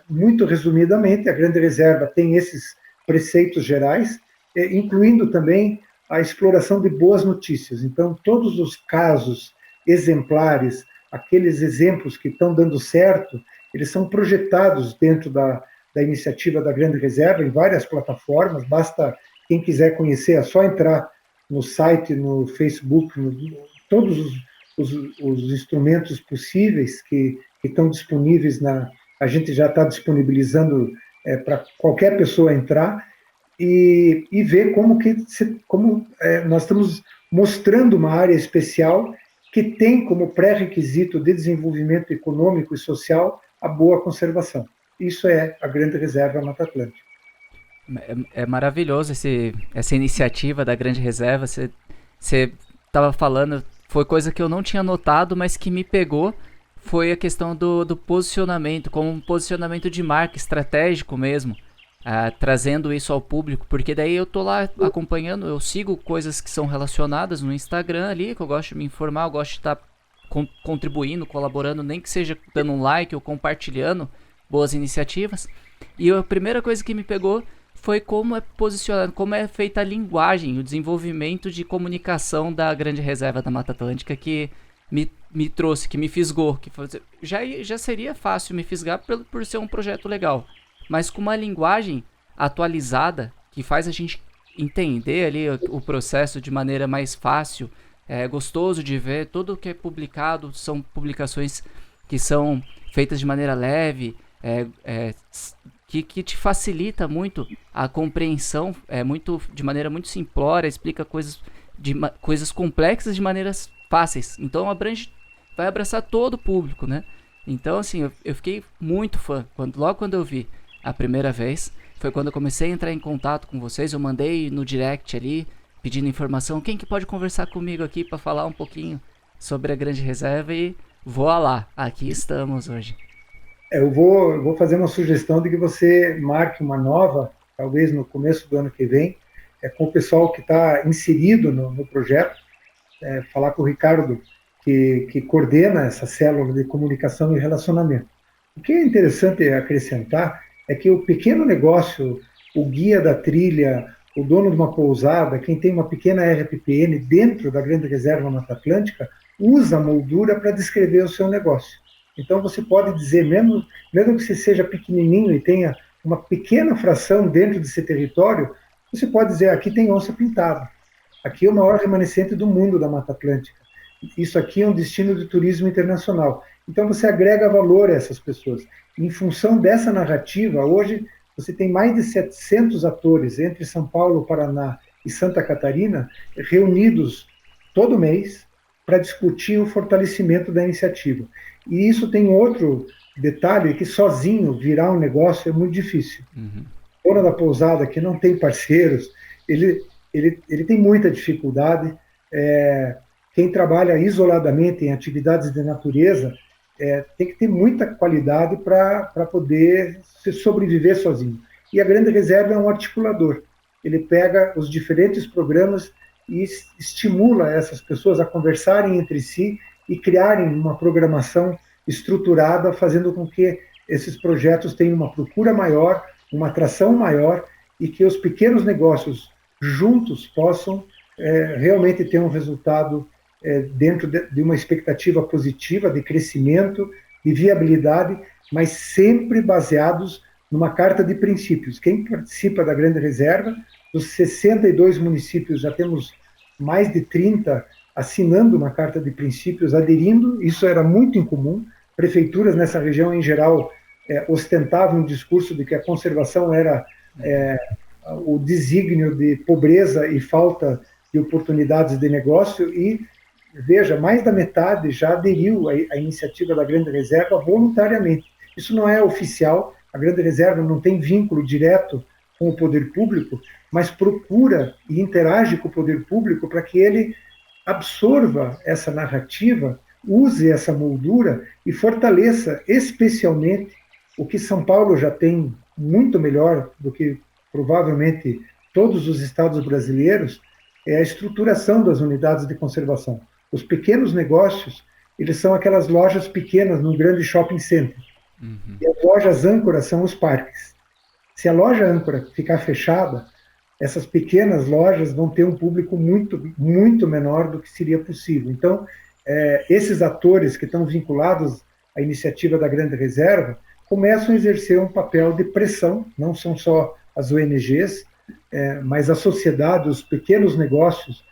muito resumidamente, a Grande Reserva tem esses preceitos gerais, incluindo também a exploração de boas notícias. Então, todos os casos exemplares, aqueles exemplos que estão dando certo, eles são projetados dentro da iniciativa da Grande Reserva em várias plataformas. Basta, quem quiser conhecer, é só entrar no site, no Facebook, todos os instrumentos possíveis que estão disponíveis, a gente já está disponibilizando para qualquer pessoa entrar e ver como nós estamos mostrando uma área especial que tem como pré-requisito de desenvolvimento econômico e social a boa conservação. Isso é a Grande Reserva Mata Atlântica. É maravilhoso essa iniciativa da Grande Reserva. Você estava falando, foi coisa que eu não tinha notado, mas que me pegou, foi a questão do posicionamento, como um posicionamento de marca estratégico mesmo, trazendo isso ao público, porque daí eu tô lá acompanhando, eu sigo coisas que são relacionadas no Instagram ali, que eu gosto de me informar, eu gosto de estar contribuindo, colaborando, nem que seja dando um like ou compartilhando boas iniciativas. E a primeira coisa que me pegou foi como é posicionado, como é feita a linguagem, o desenvolvimento de comunicação da Grande Reserva da Mata Atlântica, que me trouxe, que me fisgou. Que já seria fácil me fisgar por ser um projeto legal, mas com uma linguagem atualizada, que faz a gente entender ali o processo de maneira mais fácil, gostoso de ver. Tudo que é publicado são publicações que são feitas de maneira leve, que te facilita muito a compreensão, de maneira muito simplória, explica coisas complexas de maneiras fáceis. Então vai abraçar todo o público, né? Então, assim, eu fiquei muito fã. Logo quando eu vi a primeira vez, foi quando eu comecei a entrar em contato com vocês. Eu mandei no direct ali, pedindo informação. Quem que pode conversar comigo aqui para falar um pouquinho sobre a Grande Reserva? E voa lá, aqui estamos hoje. Eu vou fazer uma sugestão de que você marque uma nova, talvez no começo do ano que vem, com o pessoal que está inserido no projeto, falar com o Ricardo, que coordena essa célula de comunicação e relacionamento. O que é interessante acrescentar é que o pequeno negócio, o guia da trilha, o dono de uma pousada, quem tem uma pequena RPPN dentro da Grande Reserva Mata Atlântica, usa a moldura para descrever o seu negócio. Então, você pode dizer, mesmo que você seja pequenininho e tenha uma pequena fração dentro desse território, você pode dizer, aqui tem onça pintada, aqui é o maior remanescente do mundo da Mata Atlântica, isso aqui é um destino de turismo internacional. Então, você agrega valor a essas pessoas. Em função dessa narrativa, hoje, você tem mais de 700 atores entre São Paulo, Paraná e Santa Catarina, reunidos todo mês para discutir o fortalecimento da iniciativa. E isso tem outro detalhe, que sozinho virar um negócio é muito difícil. Uhum. O dono da pousada, que não tem parceiros, ele tem muita dificuldade. Quem trabalha isoladamente em atividades de natureza tem que ter muita qualidade para poder sobreviver sozinho. E a Grande Reserva é um articulador. Ele pega os diferentes programas e estimula essas pessoas a conversarem entre si e criarem uma programação estruturada, fazendo com que esses projetos tenham uma procura maior, uma atração maior e que os pequenos negócios juntos possam realmente ter um resultado dentro de uma expectativa positiva de crescimento, de viabilidade, mas sempre baseados numa carta de princípios. Quem participa da Grande Reserva, dos 62 municípios, já temos mais de 30 assinando uma carta de princípios, aderindo, isso era muito incomum. Prefeituras nessa região, em geral, ostentavam um discurso de que a conservação era o desígnio de pobreza e falta de oportunidades de negócio, e, veja, mais da metade já aderiu à iniciativa da Grande Reserva voluntariamente. Isso não é oficial, a Grande Reserva não tem vínculo direto com o poder público, mas procura e interage com o poder público para que ele absorva essa narrativa, use essa moldura e fortaleça especialmente o que São Paulo já tem muito melhor do que provavelmente todos os estados brasileiros, é a estruturação das unidades de conservação. Os pequenos negócios, eles são aquelas lojas pequenas num grande shopping center. Uhum. E as lojas âncora são os parques. Se a loja âncora ficar fechada, essas pequenas lojas vão ter um público muito, muito menor do que seria possível. Então, esses atores que estão vinculados à iniciativa da Grande Reserva começam a exercer um papel de pressão, não são só as ONGs, mas a sociedade, os pequenos negócios,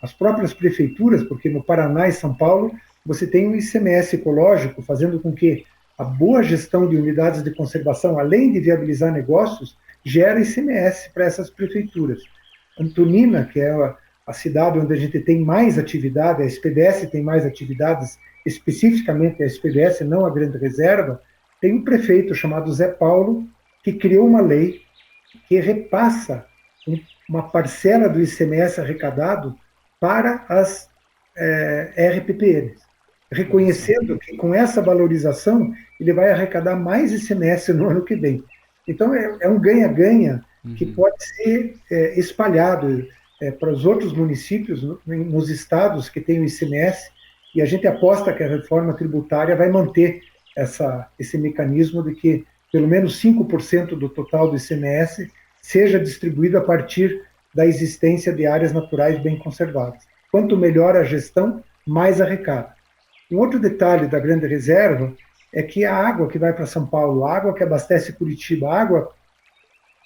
as próprias prefeituras, porque no Paraná e São Paulo você tem um ICMS ecológico, fazendo com que a boa gestão de unidades de conservação, além de viabilizar negócios, gera ICMS para essas prefeituras. Antonina, que é a cidade onde a gente tem mais atividade, a SPDS tem mais atividades, especificamente a SPDS, não a Grande Reserva, tem um prefeito chamado Zé Paulo, que criou uma lei que repassa uma parcela do ICMS arrecadado para as RPPNs, reconhecendo que com essa valorização ele vai arrecadar mais ICMS no ano que vem. Então é um ganha-ganha que pode ser espalhado para os outros municípios, nos estados que têm o ICMS, e a gente aposta que a reforma tributária vai manter esse mecanismo de que pelo menos 5% do total do ICMS seja distribuído a partir da existência de áreas naturais bem conservadas. Quanto melhor a gestão, mais arrecada. Um outro detalhe da Grande Reserva é que a água que vai para São Paulo, a água que abastece Curitiba, a água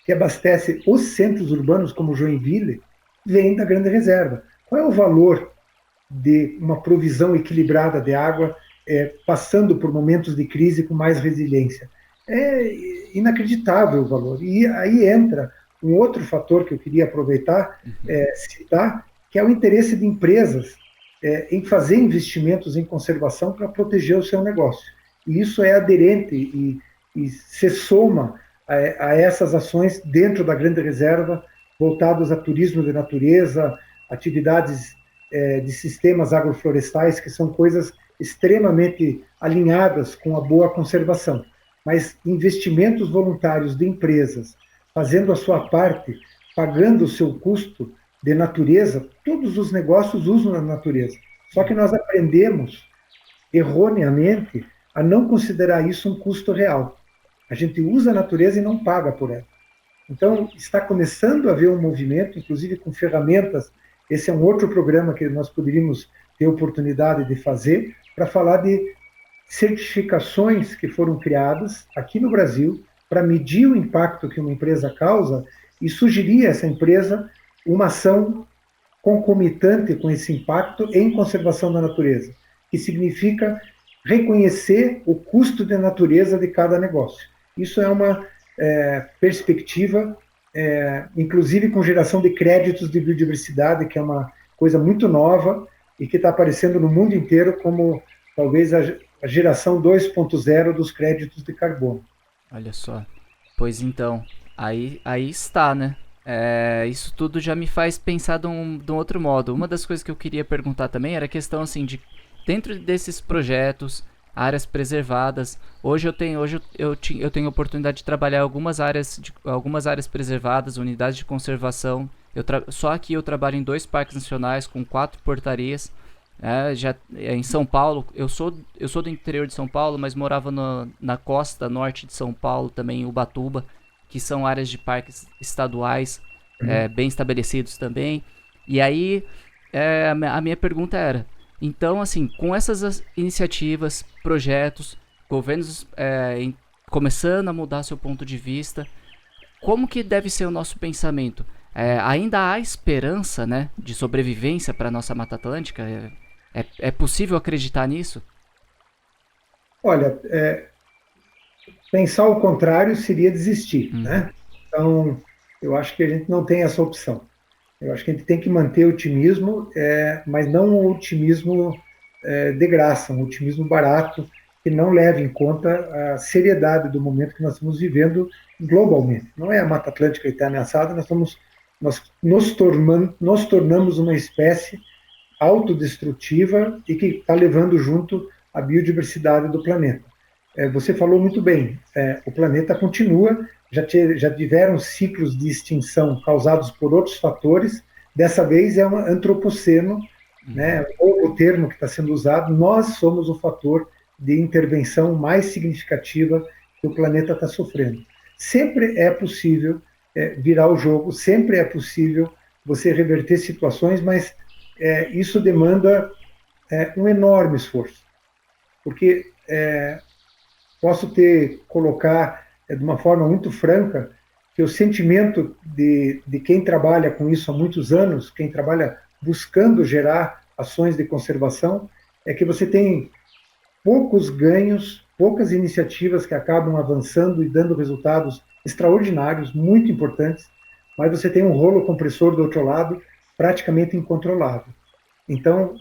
que abastece os centros urbanos como Joinville, vem da Grande Reserva. Qual é o valor de uma provisão equilibrada de água passando por momentos de crise com mais resiliência? É inacreditável o valor. E aí entra um outro fator que eu queria aproveitar, citar, que é o interesse de empresas em fazer investimentos em conservação para proteger o seu negócio. E isso é aderente e se soma a essas ações dentro da Grande Reserva, voltadas a turismo de natureza, atividades de sistemas agroflorestais, que são coisas extremamente alinhadas com a boa conservação. Mas investimentos voluntários de empresas, fazendo a sua parte, pagando o seu custo de natureza, todos os negócios usam a natureza. Só que nós aprendemos, erroneamente, a não considerar isso um custo real. A gente usa a natureza e não paga por ela. Então, está começando a haver um movimento, inclusive com ferramentas. Esse é um outro programa que nós poderíamos ter oportunidade de fazer, para falar de certificações que foram criadas aqui no Brasil para medir o impacto que uma empresa causa e sugerir a essa empresa uma ação concomitante com esse impacto em conservação da natureza, que significa reconhecer o custo de natureza de cada negócio. Isso é uma perspectiva, inclusive com geração de créditos de biodiversidade, que é uma coisa muito nova e que está aparecendo no mundo inteiro como talvez a geração 2.0 dos créditos de carbono. Olha só. Pois então, aí está, né? Isso tudo já me faz pensar de um outro modo. Uma das coisas que eu queria perguntar também era a questão assim de, dentro desses projetos, áreas preservadas, hoje eu tenho a oportunidade de trabalhar algumas áreas preservadas, unidades de conservação. Só aqui eu trabalho em 2 parques nacionais com 4 portarias. Em São Paulo, eu sou do interior de São Paulo, mas morava na costa norte de São Paulo, também em Ubatuba. que são áreas de parques estaduais bem estabelecidos também. E aí, a minha pergunta era, então, assim, com essas iniciativas, projetos, governos começando a mudar seu ponto de vista, como que deve ser o nosso pensamento? Ainda há esperança, né, de sobrevivência para a nossa Mata Atlântica? É possível acreditar nisso? Olha, pensar o contrário seria desistir, né? Então, eu acho que a gente não tem essa opção. Eu acho que a gente tem que manter o otimismo, mas não um otimismo de graça, um otimismo barato, que não leve em conta a seriedade do momento que nós estamos vivendo globalmente. Não é a Mata Atlântica que está ameaçada, nós nos tornamos uma espécie autodestrutiva e que está levando junto a biodiversidade do planeta. Você falou muito bem, o planeta continua, já tiveram ciclos de extinção causados por outros fatores, dessa vez é um antropoceno, né, o termo que está sendo usado, nós somos o fator de intervenção mais significativa que o planeta está sofrendo. Sempre é possível virar o jogo, sempre é possível você reverter situações, mas isso demanda um enorme esforço, porque posso colocar de uma forma muito franca que o sentimento de quem trabalha com isso há muitos anos, quem trabalha buscando gerar ações de conservação, é que você tem poucos ganhos, poucas iniciativas que acabam avançando e dando resultados extraordinários, muito importantes, mas você tem um rolo compressor do outro lado praticamente incontrolável. Então,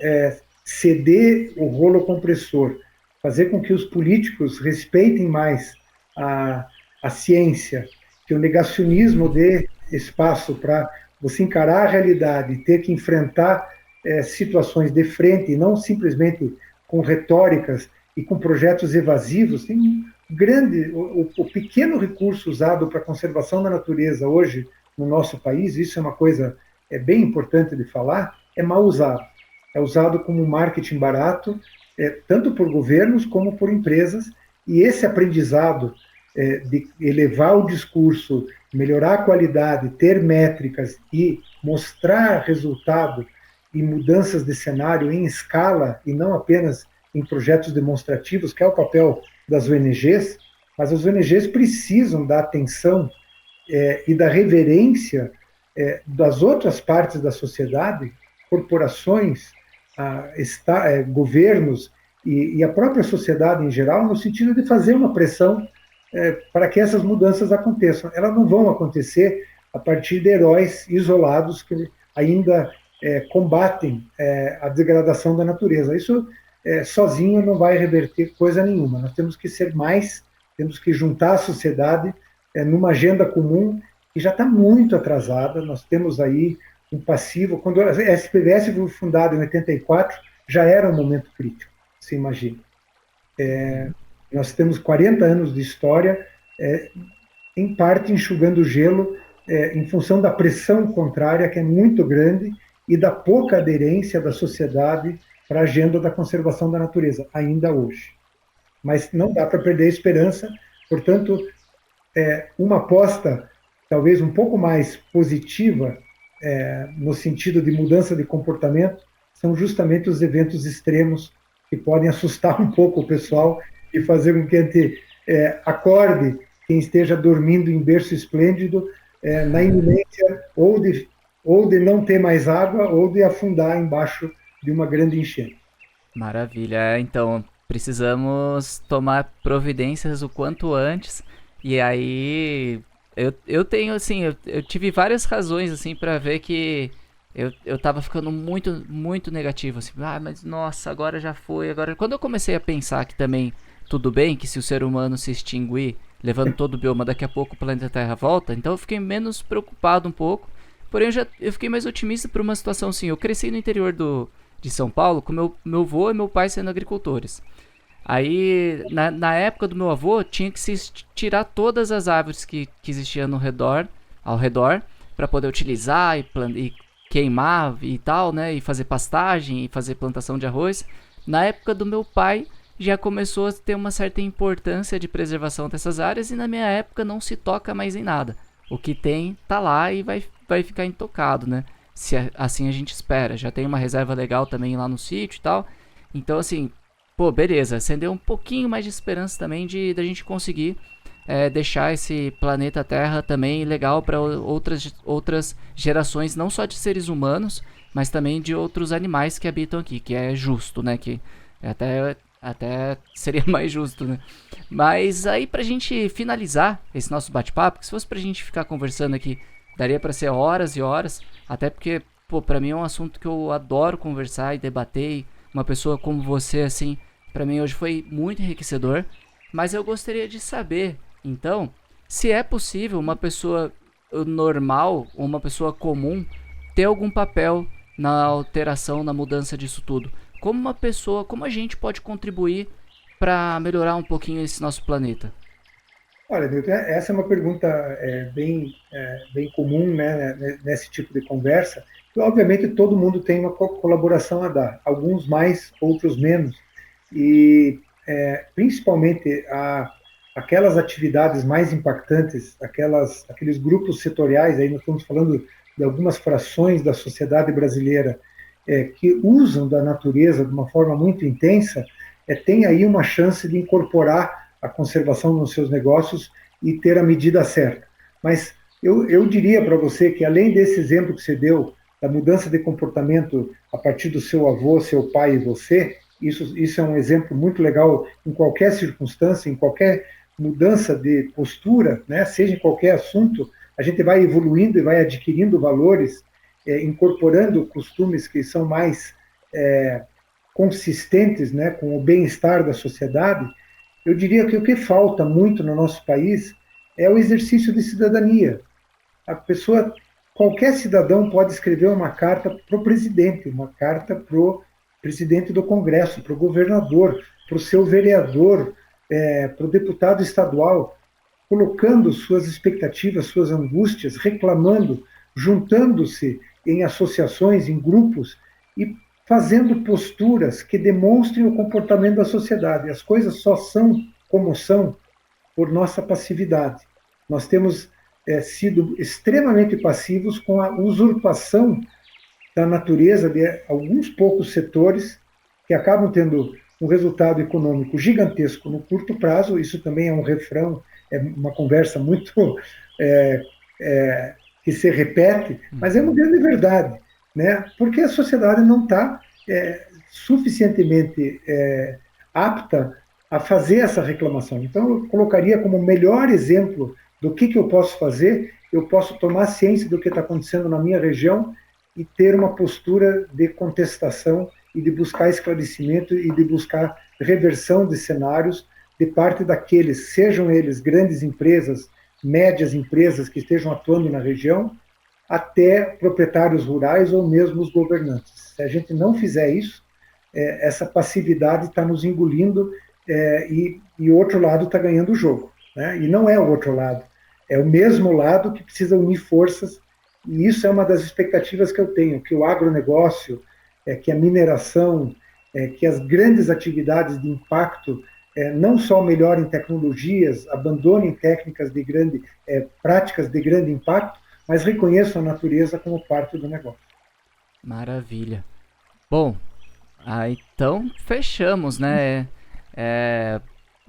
ceder o rolo compressor, fazer com que os políticos respeitem mais a ciência, que o negacionismo dê espaço para você encarar a realidade e ter que enfrentar situações de frente, e não simplesmente com retóricas e com projetos evasivos. Tem um grande, o pequeno recurso usado para a conservação da natureza hoje no nosso país, isso é uma coisa bem importante de falar, é mal usado. É usado como marketing barato, tanto por governos como por empresas, e esse aprendizado de elevar o discurso, melhorar a qualidade, ter métricas e mostrar resultado e mudanças de cenário em escala, e não apenas em projetos demonstrativos, que é o papel das ONGs, mas as ONGs precisam da atenção e da reverência das outras partes da sociedade, corporações, governos e a própria sociedade em geral, no sentido de fazer uma pressão para que essas mudanças aconteçam. Elas não vão acontecer a partir de heróis isolados que ainda combatem a degradação da natureza. Isso sozinho não vai reverter coisa nenhuma. Nós temos que ser mais, temos que juntar a sociedade numa agenda comum que já está muito atrasada. Nós temos aí um passivo. Quando a SPVS foi fundada em 84, já era um momento crítico, você imagina. Nós temos 40 anos de história, em parte enxugando gelo, em função da pressão contrária, que é muito grande, e da pouca aderência da sociedade para a agenda da conservação da natureza, ainda hoje. Mas não dá para perder a esperança, portanto, uma aposta talvez um pouco mais positiva, no sentido de mudança de comportamento, são justamente os eventos extremos que podem assustar um pouco o pessoal e fazer com que a gente acorde quem esteja dormindo em berço esplêndido, na iminência ou de não ter mais água ou de afundar embaixo de uma grande enchente. Maravilha. Então, precisamos tomar providências o quanto antes. E aí, eu tenho, assim, eu tive várias razões, assim, para ver que eu tava ficando muito, muito negativo, assim. Mas nossa, agora já foi. Agora, quando eu comecei a pensar que também tudo bem, que se o ser humano se extinguir, levando todo o bioma, daqui a pouco o planeta Terra volta, então eu fiquei menos preocupado um pouco. Porém, eu fiquei mais otimista por uma situação assim. Eu cresci no interior de São Paulo com meu avô e meu pai sendo agricultores. Aí, na época do meu avô, tinha que se tirar todas as árvores que existiam ao redor, para poder utilizar e queimar e tal, né? E fazer pastagem e fazer plantação de arroz. Na época do meu pai, já começou a ter uma certa importância de preservação dessas áreas e na minha época não se toca mais em nada. O que tem tá lá e vai ficar intocado, né? Se assim a gente espera. Já tem uma reserva legal também lá no sítio e tal. Então assim, pô, beleza, acendeu um pouquinho mais de esperança também da gente conseguir deixar esse planeta Terra também legal para outras gerações, não só de seres humanos, mas também de outros animais que habitam aqui, que é justo, né? Que até seria mais justo, né? Mas aí pra gente finalizar esse nosso bate-papo, que se fosse pra gente ficar conversando aqui, daria pra ser horas e horas, até porque, pô, pra mim é um assunto que eu adoro conversar e debater, e uma pessoa como você, assim, pra mim hoje foi muito enriquecedor, mas eu gostaria de saber, então, se é possível uma pessoa normal ou uma pessoa comum ter algum papel na alteração, na mudança disso tudo. Como uma pessoa, como a gente pode contribuir para melhorar um pouquinho esse nosso planeta? Olha, Milton, essa é uma pergunta bem comum, né, nesse tipo de conversa. E, obviamente, todo mundo tem uma colaboração a dar, alguns mais, outros menos. E, principalmente, aquelas atividades mais impactantes, aqueles grupos setoriais, aí nós estamos falando de algumas frações da sociedade brasileira que usam da natureza de uma forma muito intensa, tem aí uma chance de incorporar a conservação nos seus negócios e ter a medida certa. Mas eu diria para você que, além desse exemplo que você deu, da mudança de comportamento a partir do seu avô, seu pai e você, isso é um exemplo muito legal em qualquer circunstância, em qualquer mudança de postura, né, seja em qualquer assunto, a gente vai evoluindo e vai adquirindo valores, incorporando costumes que são mais consistentes, né, com o bem-estar da sociedade. Eu diria que o que falta muito no nosso país é o exercício de cidadania. A pessoa, qualquer cidadão pode escrever uma carta para o presidente, uma carta para o presidente do Congresso, para o governador, para o seu vereador, para o deputado estadual, colocando suas expectativas, suas angústias, reclamando, juntando-se em associações, em grupos e fazendo posturas que demonstrem o comportamento da sociedade. As coisas só são como são por nossa passividade. Nós temos sido extremamente passivos com a usurpação da natureza de alguns poucos setores que acabam tendo um resultado econômico gigantesco no curto prazo. Isso também é um refrão, é uma conversa muito que se repete, mas é uma grande verdade, né? Porque a sociedade não está suficientemente apta a fazer essa reclamação. Então, eu colocaria como melhor exemplo do que eu posso fazer. Eu posso tomar ciência do que está acontecendo na minha região e ter uma postura de contestação e de buscar esclarecimento e de buscar reversão de cenários de parte daqueles, sejam eles grandes empresas, médias empresas que estejam atuando na região, até proprietários rurais ou mesmo os governantes. Se a gente não fizer isso, essa passividade está nos engolindo e o outro lado está ganhando o jogo, né? E não é o outro lado, é o mesmo lado que precisa unir forças, e isso é uma das expectativas que eu tenho, que o agronegócio, que a mineração, que as grandes atividades de impacto não só melhorem tecnologias, abandonem técnicas de práticas de grande impacto, mas reconheçam a natureza como parte do negócio. Maravilha. Bom, então fechamos, né?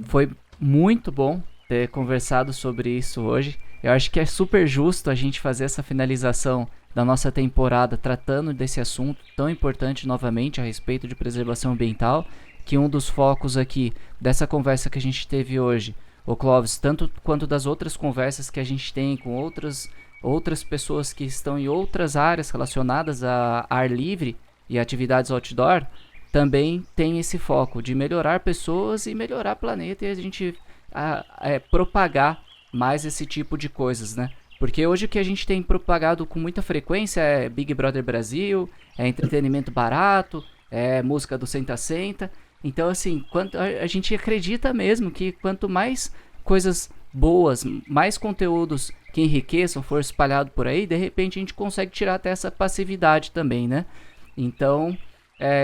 Foi muito bom ter conversado sobre isso hoje. Eu acho que é super justo a gente fazer essa finalização da nossa temporada tratando desse assunto tão importante novamente a respeito de preservação ambiental, que um dos focos aqui dessa conversa que a gente teve hoje, o Clóvis, tanto quanto das outras conversas que a gente tem com outras pessoas que estão em outras áreas relacionadas a ar livre e atividades outdoor, também tem esse foco de melhorar pessoas e melhorar o planeta, e a gente propagar mais esse tipo de coisas, né? Porque hoje o que a gente tem propagado com muita frequência é Big Brother Brasil, é entretenimento barato, é música do senta-senta. Então, assim, a gente acredita mesmo que quanto mais coisas boas, mais conteúdos que enriqueçam for espalhado por aí, de repente a gente consegue tirar até essa passividade também, né? Então,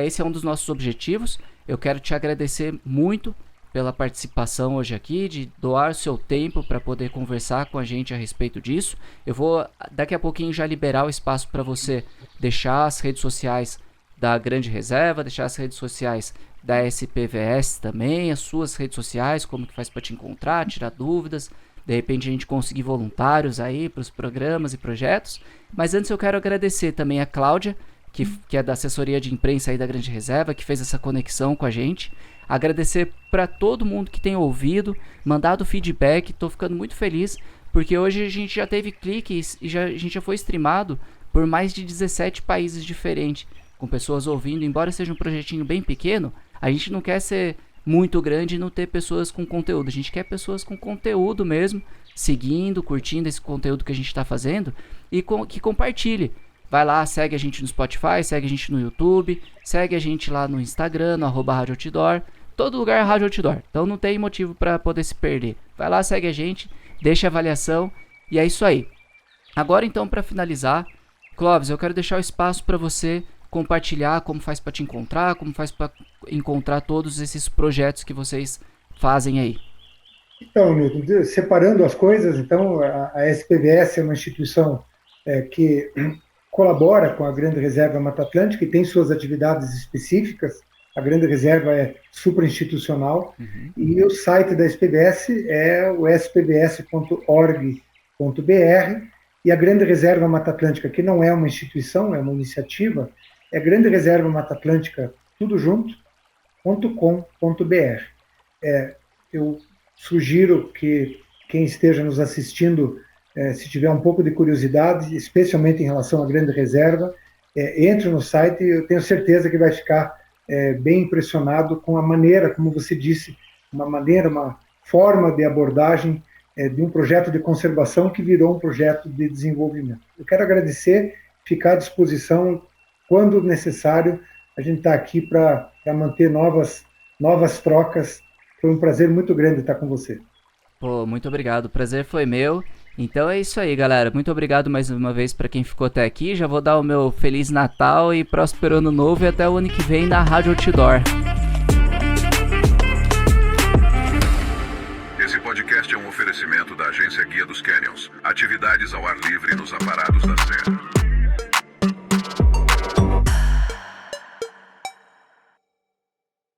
esse é um dos nossos objetivos. eu quero te agradecer muito pela participação hoje aqui, de doar o seu tempo para poder conversar com a gente a respeito disso. Eu vou daqui a pouquinho já liberar o espaço para você deixar as redes sociais da Grande Reserva, deixar as redes sociais da SPVS também, as suas redes sociais, como que faz para te encontrar, tirar dúvidas, de repente a gente conseguir voluntários aí para os programas e projetos. Mas antes eu quero agradecer também a Cláudia, que é da assessoria de imprensa aí da Grande Reserva, que fez essa conexão com a gente. Agradecer para todo mundo que tem ouvido, mandado feedback. Estou ficando muito feliz, porque hoje a gente já teve cliques e a gente já foi streamado por mais de 17 países diferentes, com pessoas ouvindo. Embora seja um projetinho bem pequeno, a gente não quer ser muito grande e não ter pessoas com conteúdo. A gente quer pessoas com conteúdo mesmo, seguindo, curtindo esse conteúdo que a gente está fazendo e que compartilhe. Vai lá, segue a gente no Spotify, segue a gente no YouTube, segue a gente lá no Instagram, no @Rádio Outdoor. Todo lugar é Rádio Outdoor, então não tem motivo para poder se perder. Vai lá, segue a gente, deixa a avaliação e é isso aí. Agora então, para finalizar, Clóvis, eu quero deixar o espaço para você compartilhar como faz para te encontrar, como faz para encontrar todos esses projetos que vocês fazem aí. Então, Milton, separando as coisas, então a SPVS é uma instituição que colabora com a Grande Reserva Mata Atlântica e tem suas atividades específicas. A Grande Reserva é superinstitucional e o site da SPVS é o spvs.org.br, e a Grande Reserva Mata Atlântica, que não é uma instituição, é uma iniciativa, é Grande Reserva Mata Atlântica, tudo junto, .com.br. Eu sugiro que quem esteja nos assistindo, se tiver um pouco de curiosidade, especialmente em relação à Grande Reserva, entre no site e eu tenho certeza que vai ficar bem impressionado com a maneira, como você disse, uma forma de abordagem de um projeto de conservação que virou um projeto de desenvolvimento. Eu quero agradecer, ficar à disposição quando necessário. A gente está aqui para manter novas trocas. Foi um prazer muito grande estar com você. Pô, muito obrigado. O prazer foi meu. Então é isso aí, galera. Muito obrigado mais uma vez para quem ficou até aqui. Já vou dar o meu Feliz Natal e próspero Ano Novo e até o ano que vem na Rádio Outdoor. Esse podcast é um oferecimento da Agência Guia dos Canyons. Atividades ao ar livre nos aparados da Serra.